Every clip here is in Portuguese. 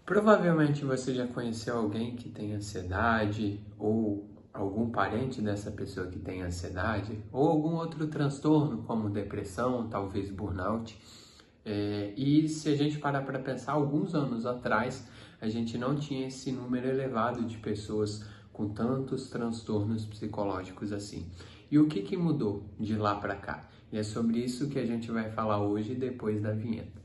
Provavelmente você já conheceu alguém que tem ansiedade, ou algum parente dessa pessoa que tem ansiedade, ou algum outro transtorno, como depressão, talvez burnout. E se a gente parar para pensar, alguns anos atrás, a gente não tinha esse número elevado de pessoas com tantos transtornos psicológicos assim. E o que mudou de lá para cá? E é sobre isso que a gente vai falar hoje, depois da vinheta.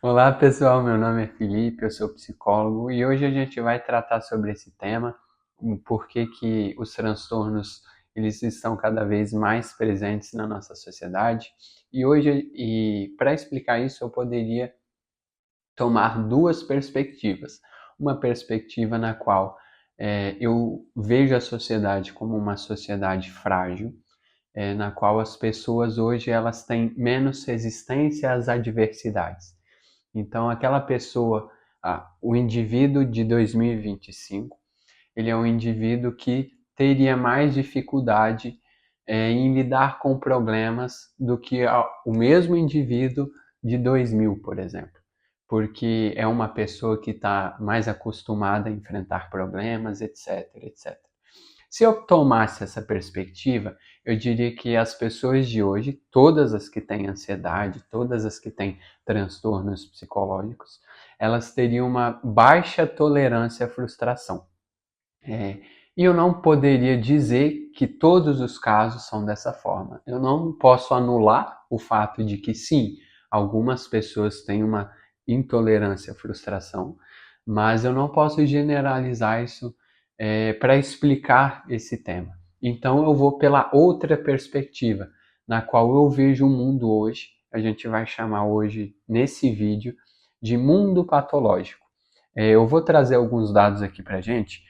Olá pessoal, meu nome é Felipe, eu sou psicólogo e hoje a gente vai tratar sobre esse tema, o porquê que os transtornos eles estão cada vez mais presentes na nossa sociedade. E para explicar isso eu poderia tomar duas perspectivas. Uma perspectiva na qual eu vejo a sociedade como uma sociedade frágil, na qual as pessoas hoje elas têm menos resistência às adversidades. Então, aquela pessoa, o indivíduo de 2025, ele é um indivíduo que teria mais dificuldade em lidar com problemas do que o mesmo indivíduo de 2000, por exemplo. Porque é uma pessoa que está mais acostumada a enfrentar problemas, etc, etc. Se eu tomasse essa perspectiva, eu diria que as pessoas de hoje, todas as que têm ansiedade, todas as que têm transtornos psicológicos, elas teriam uma baixa tolerância à frustração. E eu não poderia dizer que todos os casos são dessa forma. Eu não posso anular o fato de que, sim, algumas pessoas têm uma intolerância à frustração, mas eu não posso generalizar isso para explicar esse tema. Então eu vou pela outra perspectiva, na qual eu vejo o mundo hoje, a gente vai chamar hoje, nesse vídeo, de mundo patológico. Eu vou trazer alguns dados aqui para a gente,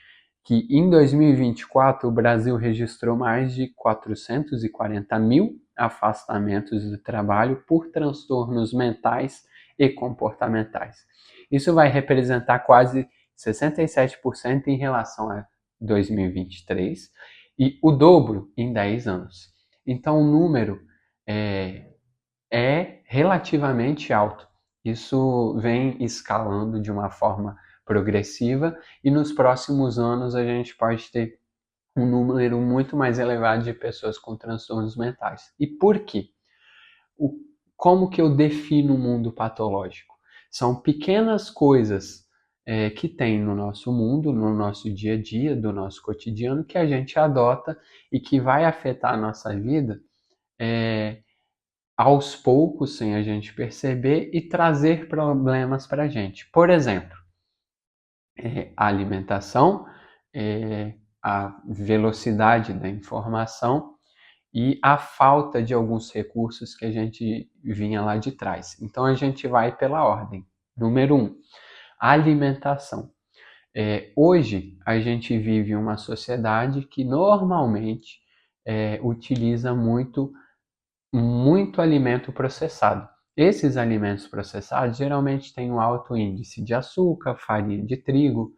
que em 2024 o Brasil registrou mais de 440 mil afastamentos do trabalho por transtornos mentais e comportamentais. Isso vai representar quase 67% em relação a 2023 e o dobro em 10 anos. Então o número é relativamente alto. Isso vem escalando de uma forma progressiva e nos próximos anos a gente pode ter um número muito mais elevado de pessoas com transtornos mentais. E por quê? Como que eu defino o mundo patológico? São pequenas coisas que tem no nosso mundo, no nosso dia a dia, do nosso cotidiano, que a gente adota e que vai afetar a nossa vida aos poucos, sem a gente perceber, e trazer problemas para a gente. Por exemplo, a alimentação, a velocidade da informação e a falta de alguns recursos que a gente vinha lá de trás. Então a gente vai pela ordem. Número 1, alimentação. Hoje a gente vive uma sociedade que normalmente utiliza muito alimento processado. Esses alimentos processados geralmente têm um alto índice de açúcar, farinha de trigo,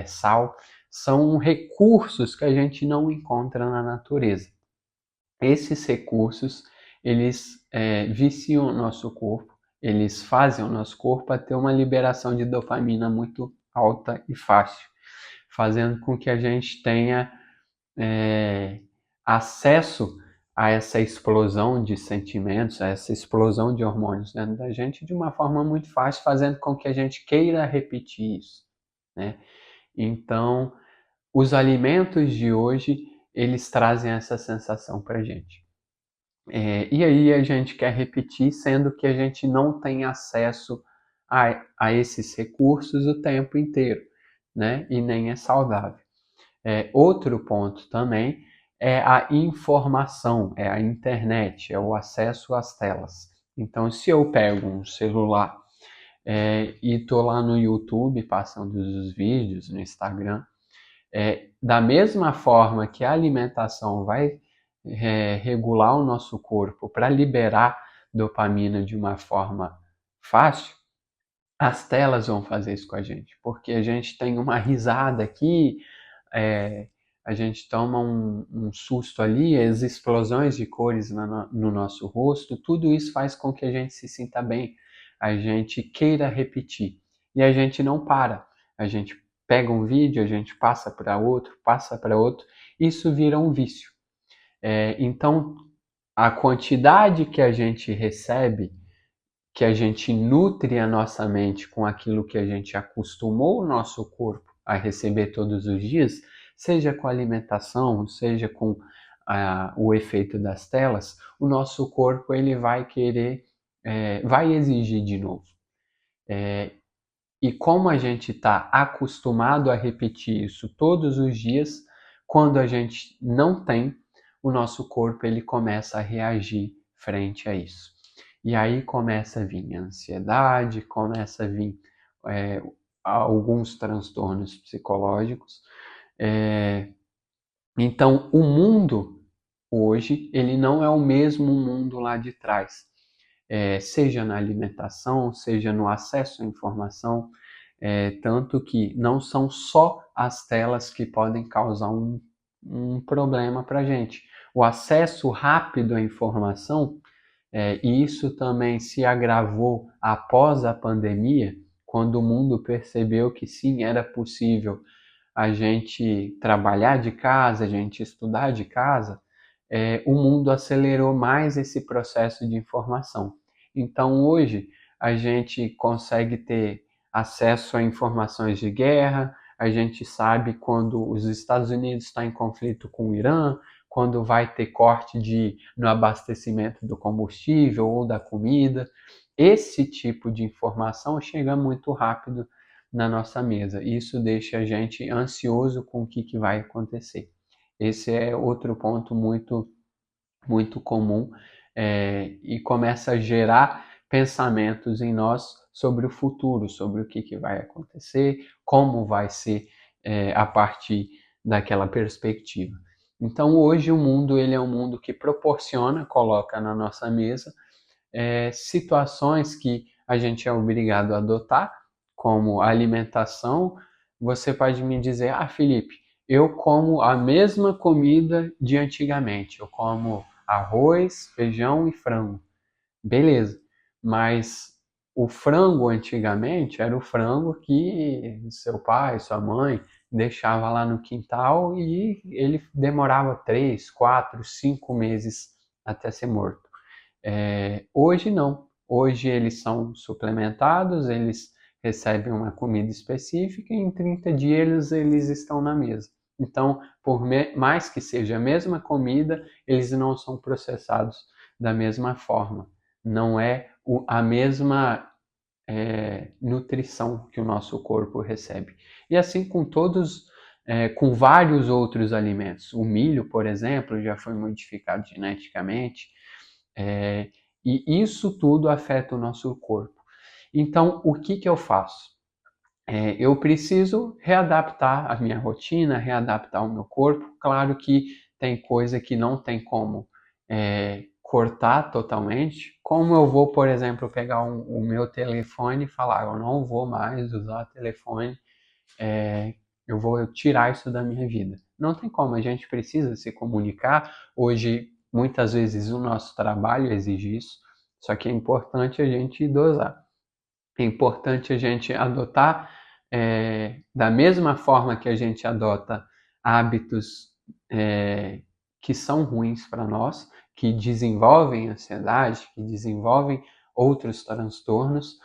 sal. São recursos que a gente não encontra na natureza. Esses recursos, eles viciam o nosso corpo, eles fazem o nosso corpo a ter uma liberação de dopamina muito alta e fácil, fazendo com que a gente tenha acesso a essa explosão de sentimentos, a essa explosão de hormônios dentro da gente de uma forma muito fácil, fazendo com que a gente queira repetir isso, né? Então, os alimentos de hoje, eles trazem essa sensação para a gente. E aí a gente quer repetir, sendo que a gente não tem acesso a esses recursos o tempo inteiro, né? E nem é saudável. Outro ponto também é a informação, é a internet, é o acesso às telas. Então, se eu pego um celular e estou lá no YouTube passando os vídeos, no Instagram, da mesma forma que a alimentação vai regular o nosso corpo para liberar dopamina de uma forma fácil, as telas vão fazer isso com a gente, porque a gente tem uma risada aqui, a gente toma um susto ali, as explosões de cores no nosso rosto, tudo isso faz com que a gente se sinta bem, a gente queira repetir. E a gente não para. A gente pega um vídeo, a gente passa para outro, isso vira um vício. Então, a quantidade que a gente recebe, que a gente nutre a nossa mente com aquilo que a gente acostumou o nosso corpo a receber todos os dias, seja com a alimentação, seja com o efeito das telas, o nosso corpo ele vai querer, vai exigir de novo. E como a gente está acostumado a repetir isso todos os dias, quando a gente não tem, o nosso corpo ele começa a reagir frente a isso. E aí começa a vir a ansiedade, começa a vir alguns transtornos psicológicos. Então, o mundo hoje, ele não é o mesmo mundo lá de trás. Seja na alimentação, seja no acesso à informação, tanto que não são só as telas que podem causar um problema para a gente. O acesso rápido à informação, e isso também se agravou após a pandemia, quando o mundo percebeu que sim, era possível a gente trabalhar de casa, a gente estudar de casa, o mundo acelerou mais esse processo de informação. Então, hoje, a gente consegue ter acesso a informações de guerra, a gente sabe quando os Estados Unidos estão em conflito com o Irã, quando vai ter corte no abastecimento do combustível ou da comida. Esse tipo de informação chega muito rápido na nossa mesa. Isso deixa a gente ansioso com o que vai acontecer. Esse é outro ponto muito, muito comum, e começa a gerar pensamentos em nós sobre o futuro, sobre o que vai acontecer, como vai ser a partir daquela perspectiva. Então hoje o mundo ele é um mundo que proporciona, coloca na nossa mesa situações que a gente é obrigado a adotar, como alimentação. Você pode me dizer, Felipe, eu como a mesma comida de antigamente, eu como arroz, feijão e frango. Beleza, mas o frango antigamente era o frango que seu pai, sua mãe deixava lá no quintal e ele demorava 3, 4, 5 meses até ser morto. Hoje não. Hoje eles são suplementados, eles recebem uma comida específica e em 30 dias eles estão na mesa. Então, por mais que seja a mesma comida, eles não são processados da mesma forma. Não é a mesma nutrição que o nosso corpo recebe. E assim com com vários outros alimentos. O milho, por exemplo, já foi modificado geneticamente. E isso tudo afeta o nosso corpo. Então, o que eu faço? Eu preciso readaptar a minha rotina, readaptar o meu corpo. Claro que tem coisa que não tem como cortar totalmente. Como eu vou, por exemplo, pegar o meu telefone e falar, eu não vou mais usar telefone, eu vou tirar isso da minha vida. Não tem como, a gente precisa se comunicar. Hoje, muitas vezes, o nosso trabalho exige isso, só que é importante a gente dosar. É importante a gente adotar, da mesma forma que a gente adota hábitos que são ruins para nós, que desenvolvem ansiedade, que desenvolvem outros transtornos,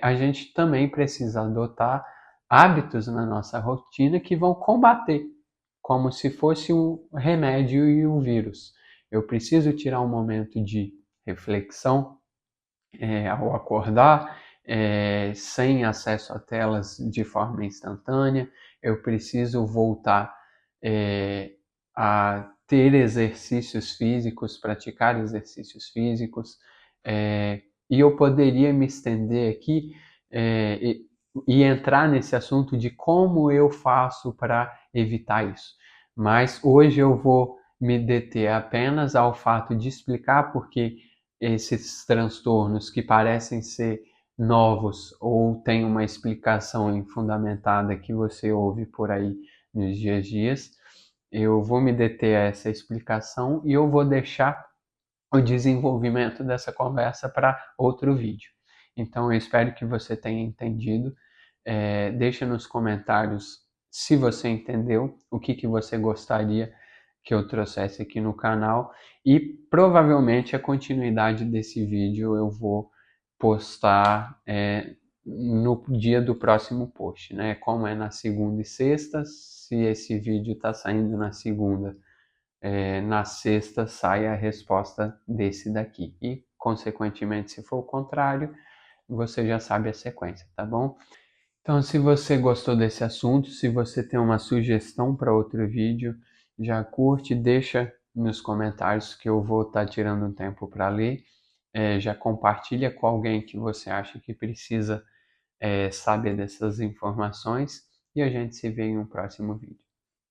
a gente também precisa adotar hábitos na nossa rotina que vão combater, como se fosse um remédio e um vírus. Eu preciso tirar um momento de reflexão ao acordar, sem acesso a telas de forma instantânea. Eu preciso voltar a ter exercícios físicos, praticar exercícios físicos, e eu poderia me estender aqui e entrar nesse assunto de como eu faço para evitar isso. Mas hoje eu vou me deter apenas ao fato de explicar porque esses transtornos que parecem ser novos ou têm uma explicação fundamentada que você ouve por aí nos dias. Eu vou me deter a essa explicação e eu vou deixar o desenvolvimento dessa conversa para outro vídeo. Então, eu espero que você tenha entendido. Deixa nos comentários se você entendeu, o que você gostaria que eu trouxesse aqui no canal. E provavelmente a continuidade desse vídeo eu vou postar no dia do próximo post, né? Como é na segunda e sexta, se esse vídeo está saindo na segunda, na sexta sai a resposta desse daqui. E, consequentemente, se for o contrário, você já sabe a sequência, tá bom? Então, se você gostou desse assunto, se você tem uma sugestão para outro vídeo, já curte, deixa nos comentários que eu vou estar tirando um tempo para ler. Já compartilha com alguém que você acha que precisa saber dessas informações e a gente se vê em um próximo vídeo.